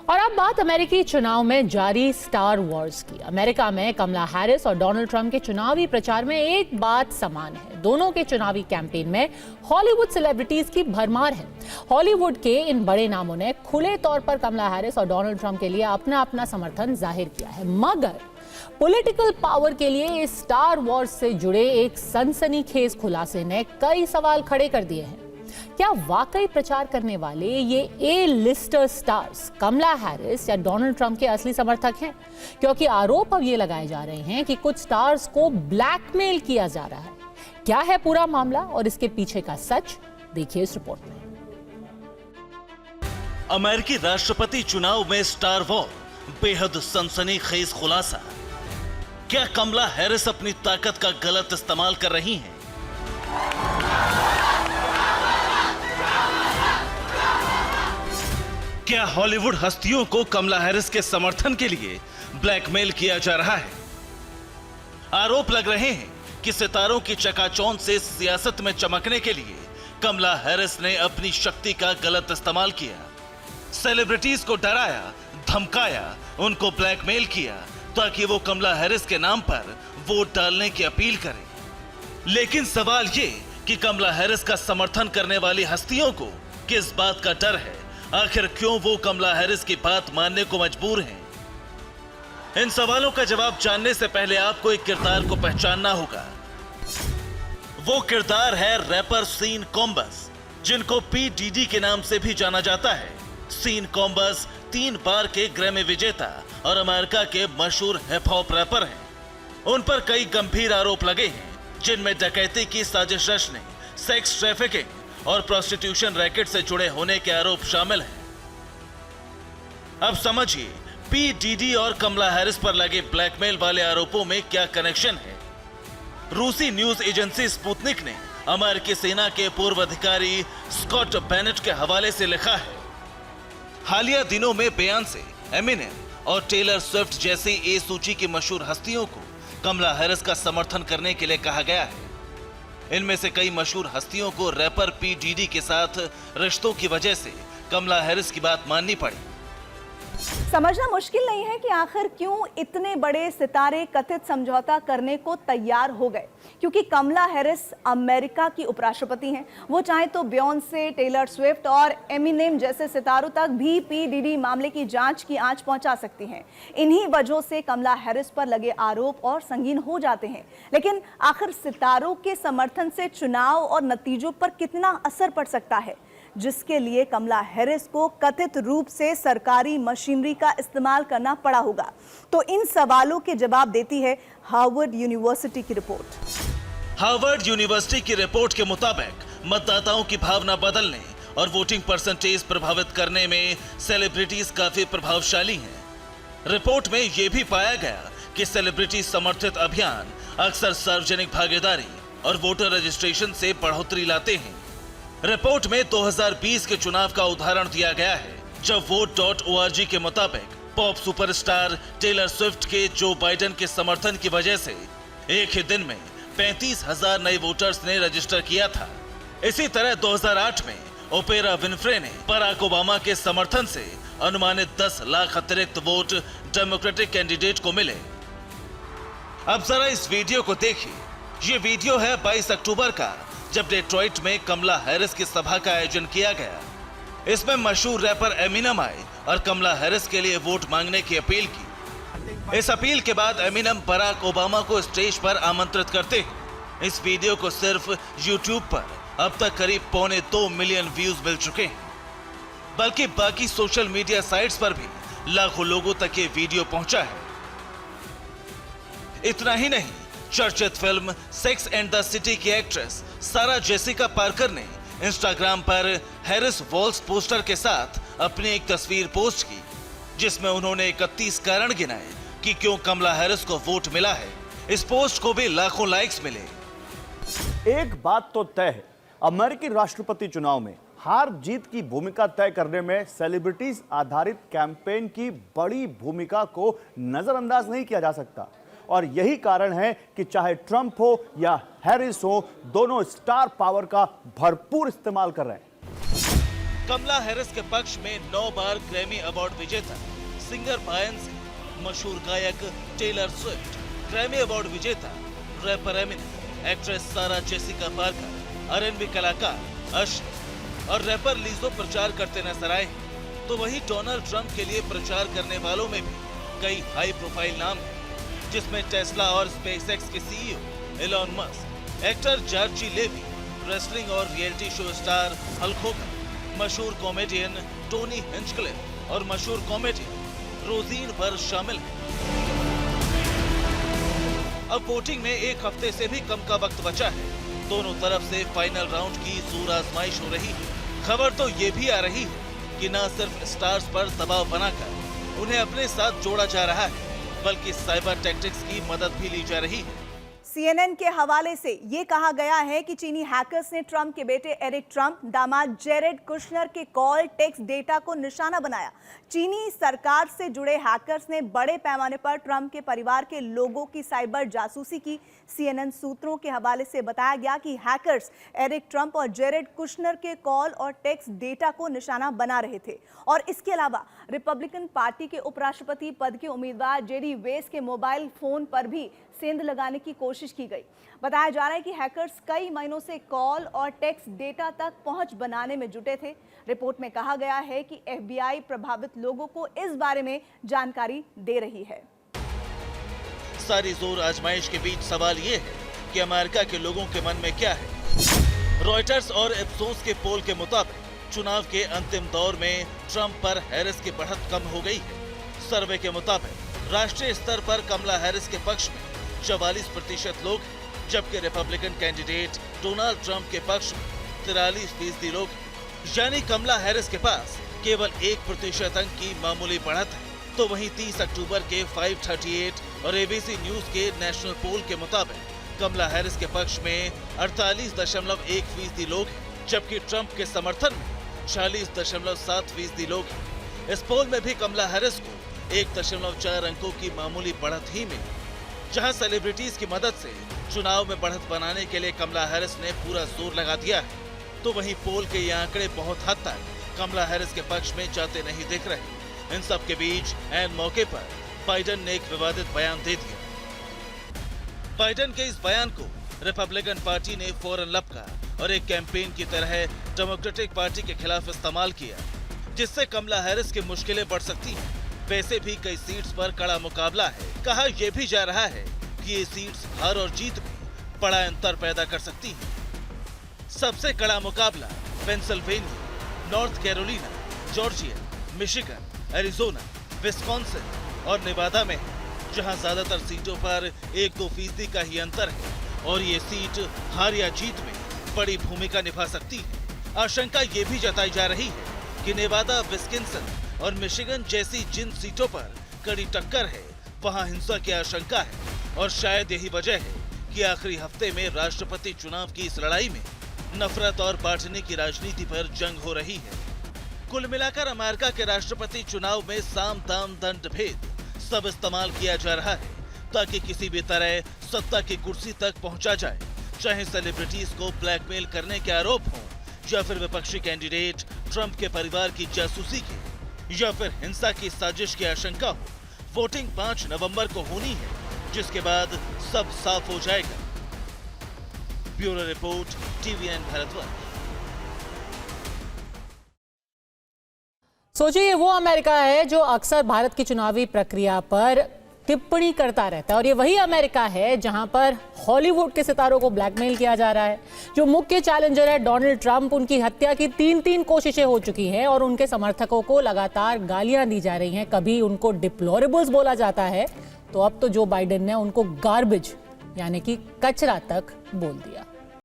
और अब बात अमेरिकी चुनाव में जारी स्टार वॉर्स की। अमेरिका में कमला हैरिस और डोनाल्ड ट्रंप के चुनावी प्रचार में एक बात समान है, दोनों के चुनावी कैंपेन में हॉलीवुड सेलिब्रिटीज की भरमार है। हॉलीवुड के इन बड़े नामों ने खुले तौर पर कमला हैरिस और डोनाल्ड ट्रंप के लिए अपना अपना समर्थन जाहिर किया है, मगर पॉलिटिकल पावर के लिए इस स्टार वॉर्स से जुड़े एक सनसनीखेज खुलासे ने कई सवाल खड़े कर दिए हैं। क्या वाकई प्रचार करने वाले ये ए लिस्टर स्टार्स कमला हैरिस या डोनाल्ड ट्रंप के असली समर्थक हैं? क्योंकि आरोप अब ये लगाए जा रहे हैं कि कुछ स्टार्स को ब्लैकमेल किया जा रहा है। क्या है पूरा मामला और इसके पीछे का सच, देखिए इस रिपोर्ट में। अमेरिकी राष्ट्रपति चुनाव में स्टार वॉर, बेहद सनसनीखेज खुलासा। क्या कमला हैरिस अपनी ताकत का गलत इस्तेमाल कर रही हैं? क्या हॉलीवुड हस्तियों को कमला हैरिस के समर्थन के लिए ब्लैकमेल किया जा रहा है? आरोप लग रहे हैं कि सितारों की चकाचौंध से सियासत में चमकने के लिए कमला हैरिस ने अपनी शक्ति का गलत इस्तेमाल किया। सेलिब्रिटीज को डराया, धमकाया, उनको ब्लैकमेल किया ताकि वो कमला हैरिस के नाम पर वोट डालने की अपील करें। लेकिन सवाल ये कि कमला हैरिस का समर्थन करने वाली हस्तियों को किस बात का डर है? आखिर क्यों वो कमला हैरिस की बात मानने को मजबूर हैं? इन सवालों का जवाब जानने से पहले आपको एक किरदार को पहचानना होगा। वो किरदार है रैपर सीन कॉम्बस, जिनको पी डीडी के नाम से भी जाना जाता है। सीन कॉम्बस 3 बार के ग्रैमी विजेता और अमेरिका के मशहूर हिप हॉप रैपर हैं। उन पर कई गंभीर आरोप लगे हैं, जिनमें डकैती की साजिश रचने, सेक्स ट्रैफिकिंग और प्रोस्टिट्यूशन रैकेट से जुड़े होने के आरोप शामिल हैं। अब समझिए पी डीडी और कमला हैरिस पर लगे ब्लैकमेल वाले आरोपों में क्या कनेक्शन है। रूसी न्यूज एजेंसी स्पुतनिक ने अमेरिकी सेना के पूर्व अधिकारी स्कॉट बेनेट के हवाले से लिखा है, हालिया दिनों में बयान से एमिनेम और टेलर स्विफ्ट जैसी ए सूची की मशहूर हस्तियों को कमला हैरिस का समर्थन करने के लिए कहा गया है। इनमें से कई मशहूर हस्तियों को रैपर पी डीडी के साथ रिश्तों की वजह से कमला हैरिस की बात माननी पड़ी। समझना मुश्किल नहीं है कि आखिर क्यों इतने बड़े सितारे कथित समझौता करने को तैयार हो गए, क्योंकि कमला हैरिस अमेरिका की उपराष्ट्रपति हैं। वो चाहे तो बियॉन्से, टेलर स्विफ्ट और एमिनेम जैसे सितारों तक भी पी डीडी मामले की जांच की आंच पहुंचा सकती हैं। इन्हीं वजहों से कमला हैरिस पर लगे आरोप और संगीन हो जाते हैं। लेकिन आखिर सितारों के समर्थन से चुनाव और नतीजों पर कितना असर पड़ सकता है, जिसके लिए कमला हैरिस को कथित रूप से सरकारी मशीनरी का इस्तेमाल करना पड़ा होगा? तो इन सवालों के जवाब देती है हार्वर्ड यूनिवर्सिटी की रिपोर्ट। हार्वर्ड यूनिवर्सिटी की रिपोर्ट के मुताबिक मतदाताओं की भावना बदलने और वोटिंग परसेंटेज प्रभावित करने में सेलिब्रिटीज काफी प्रभावशाली हैं। रिपोर्ट में यह भी पाया गया कि सेलिब्रिटी समर्थित अभियान अक्सर सार्वजनिक भागीदारी और वोटर रजिस्ट्रेशन से बढ़ोतरी लाते हैं। रिपोर्ट में 2020 के चुनाव का उदाहरण दिया गया है, जब vote.org के मुताबिक पॉप सुपरस्टार टेलर स्विफ्ट के जो बाइडेन के समर्थन की वजह से एक ही दिन में 35,000 नए वोटर्स ने रजिस्टर किया था। इसी तरह 2008 में ओपेरा विनफ्रे ने बराक ओबामा के समर्थन से अनुमानित 10 लाख अतिरिक्त वोट डेमोक्रेटिक कैंडिडेट को मिले। अब जरा इस वीडियो को देखिए। ये वीडियो है 22 अक्टूबर का, जब डेट्रॉइट में कमला हैरिस की सभा का आयोजन किया गया। इसमें मशहूर रैपर एमिनेम आए और कमला हैरिस के लिए वोट मांगने की अपील की। इस अपील के बाद एमिनेम बराक ओबामा को स्टेज पर आमंत्रित करते हैं। इस वीडियो को सिर्फ यूट्यूब पर अब तक करीब 2.25 मिलियन व्यूज मिल चुके हैं, बल्कि बाकी सोशल मीडिया साइट्स पर भी लाखों लोगों तक ये वीडियो पहुंचा है। इतना ही नहीं, चर्चित film sex and the city की एक्ट्रेस सारा जेसिका पार्कर ने इंस्टाग्राम पर हैरिस वॉल्स पोस्टर के साथ अपनी एक तस्वीर पोस्ट की, जिसमें उन्होंने 31 कारण गिनाए कि क्यों कमला हैरिस को वोट मिला है। इस पोस्ट को भी लाखों लाइक्स मिले। एक बात तो तय है, अमेरिकी राष्ट्रपति चुनाव में हार जीत की भूमिका तय करने में सेलिब्रिटीज आधारित कैंपेन की बड़ी भूमिका को नजरअंदाज नहीं किया जा सकता। और यही कारण है कि चाहे ट्रंप हो या हैरिस हो, दोनों स्टार पावर का भरपूर इस्तेमाल कर रहे हैं। कमला हैरिस के पक्ष में 9 बार ग्रैमी अवार्ड विजेता सिंगर बायंसी, मशहूर गायक टेलर स्विफ्ट, ग्रैमी अवार्ड विजेता रैपर एमिनेम, एक्ट्रेस सारा जेसिका पार्कर, R&B कलाकार अशर और रैपर लीजो प्रचार करते नजर आए। तो वहीं डोनाल्ड ट्रंप के लिए प्रचार करने वालों में भी कई हाई प्रोफाइल नाम हैं, जिसमें टेस्ला और स्पेसएक्स के CEO Elon Musk, actor Georgie Levy, wrestling और reality show star Hulk Hogan, मशहूर कॉमेडियन टोनी हिंचक्लिफ और मशहूर कॉमेडियन रोजीन बर्र शामिल हैं। अब वोटिंग में एक हफ्ते से भी कम का वक्त बचा है। दोनों तरफ से फाइनल राउंड की जोर आजमाइश हो रही है। खबर तो ये भी आ रही है कि न सिर्फ स्टार्स पर दबाव बनाकर उन्हें अपने साथ जोड़ा जा रहा है, बल्कि साइबर टैक्टिक्स की मदद भी ली जा रही है। CNN के हवाले से ये कहा गया है कि चीनी हैकर्स ने ट्रंप के बेटे एरिक ट्रंप, दामाद जेरेड कुशनर के कॉल टेक्स्ट डेटा को निशाना बनाया। चीनी सरकार से जुड़े हैकर्स ने बड़े पैमाने पर ट्रंप के परिवार के लोगों की साइबर जासूसी की। CNN सूत्रों के हवाले से बताया गया कि हैकर्स एरिक ट्रंप और जेरेड कुशनर के कॉल और टेक्स्ट डेटा को निशाना बना रहे थे। और इसके अलावा रिपब्लिकन पार्टी के उपराष्ट्रपति पद के उम्मीदवार जेडी वेंस के मोबाइल फोन पर भी सेंध लगाने की कोशिश की गई। बताया जा रहा है कि हैकर्स कई महीनों से कॉल और टेक्स्ट डेटा तक पहुंच बनाने में जुटे थे। रिपोर्ट में कहा गया है कि FBI प्रभावित लोगों को इस बारे में जानकारी दे रही है। सारी जोर आजमाइश के बीच सवाल ये है कि अमेरिका के लोगों के मन में क्या है। रॉयटर्स और इप्सोस के पोल के मुताबिक चुनाव के अंतिम दौर में ट्रंप पर हैरिस की बढ़त कम हो गई है। सर्वे के मुताबिक राष्ट्रीय स्तर पर कमला हैरिस के पक्ष में 44% लोग, जबकि रिपब्लिकन कैंडिडेट डोनाल्ड ट्रंप के पक्ष में 43% लोग, यानी कमला हैरिस के पास केवल 1% अंक की मामूली बढ़त है। तो वहीं 30 अक्टूबर के 538 और ABC न्यूज के नेशनल पोल के मुताबिक कमला हैरिस के पक्ष में 48.1% लोग हैं, जबकि ट्रंप के समर्थन में 46.7% लोग हैं। इस पोल में भी कमला हैरिस को 1.4 अंकों की मामूली बढ़त ही मिली। जहां सेलिब्रिटीज की मदद से चुनाव में बढ़त बनाने के लिए कमला हैरिस ने पूरा जोर लगा दिया है, तो वहीं पोल के ये आंकड़े बहुत हद तक कमला हैरिस के पक्ष में जाते नहीं दिख रहे। इन सब के बीच ऐन मौके पर बाइडेन ने एक विवादित बयान दे दिया। बाइडेन के इस बयान को रिपब्लिकन पार्टी ने फौरन लपका और एक कैंपेन की तरह डेमोक्रेटिक पार्टी के खिलाफ इस्तेमाल किया, जिससे कमला हैरिस की मुश्किलें बढ़ सकती हैं। वैसे भी कई सीट्स पर कड़ा मुकाबला है। कहा यह भी जा रहा है कि ये सीट्स हार और जीत में बड़ा अंतर पैदा कर सकती हैं। सबसे कड़ा मुकाबला Pennsylvania, north Carolina, Georgia, Michigan, Arizona, Wisconsin और नेवादा में है, जहां ज्यादातर सीटों पर 1-2% का ही अंतर है और ये सीट हार या जीत में बड़ी भूमिका निभा सकती है। आशंका ये भी जताई जा रही है कि नेवादा, विस्कॉन्सिन और मिशिगन जैसी जिन सीटों पर कड़ी टक्कर है, वहां हिंसा की आशंका है और शायद यही वजह है कि आखिरी हफ्ते में राष्ट्रपति चुनाव की इस लड़ाई में नफरत और बांटने की राजनीति पर जंग हो रही है। कुल मिलाकर अमेरिका के राष्ट्रपति चुनाव में साम दाम दंड भेद सब इस्तेमाल किया जा रहा है ताकि किसी भी तरह सत्ता की कुर्सी तक पहुंचा जाए, चाहे सेलिब्रिटीज को ब्लैकमेल करने के आरोप हों या फिर विपक्षी कैंडिडेट ट्रंप के परिवार की जासूसी के या फिर हिंसा की साजिश की आशंका हो। वोटिंग 5 नवंबर को होनी है, जिसके बाद सब साफ हो जाएगा। Bureau report, TVN Bharatvarsh. सोचिए, ये वो अमेरिका है जो अक्सर भारत की चुनावी प्रक्रिया पर टिप्पणी करता रहता है, और ये वही अमेरिका है जहां पर हॉलीवुड के सितारों को ब्लैकमेल किया जा रहा है। जो मुख्य चैलेंजर है डोनाल्ड ट्रंप, उनकी हत्या की 3 कोशिशें हो चुकी हैं और उनके समर्थकों को लगातार गालियां दी जा रही हैं। कभी उनको डिप्लोरेबल्स बोला जाता है, तो अब तो जो बाइडेन ने उनको गार्बेज यानी कि कचरा तक बोल दिया।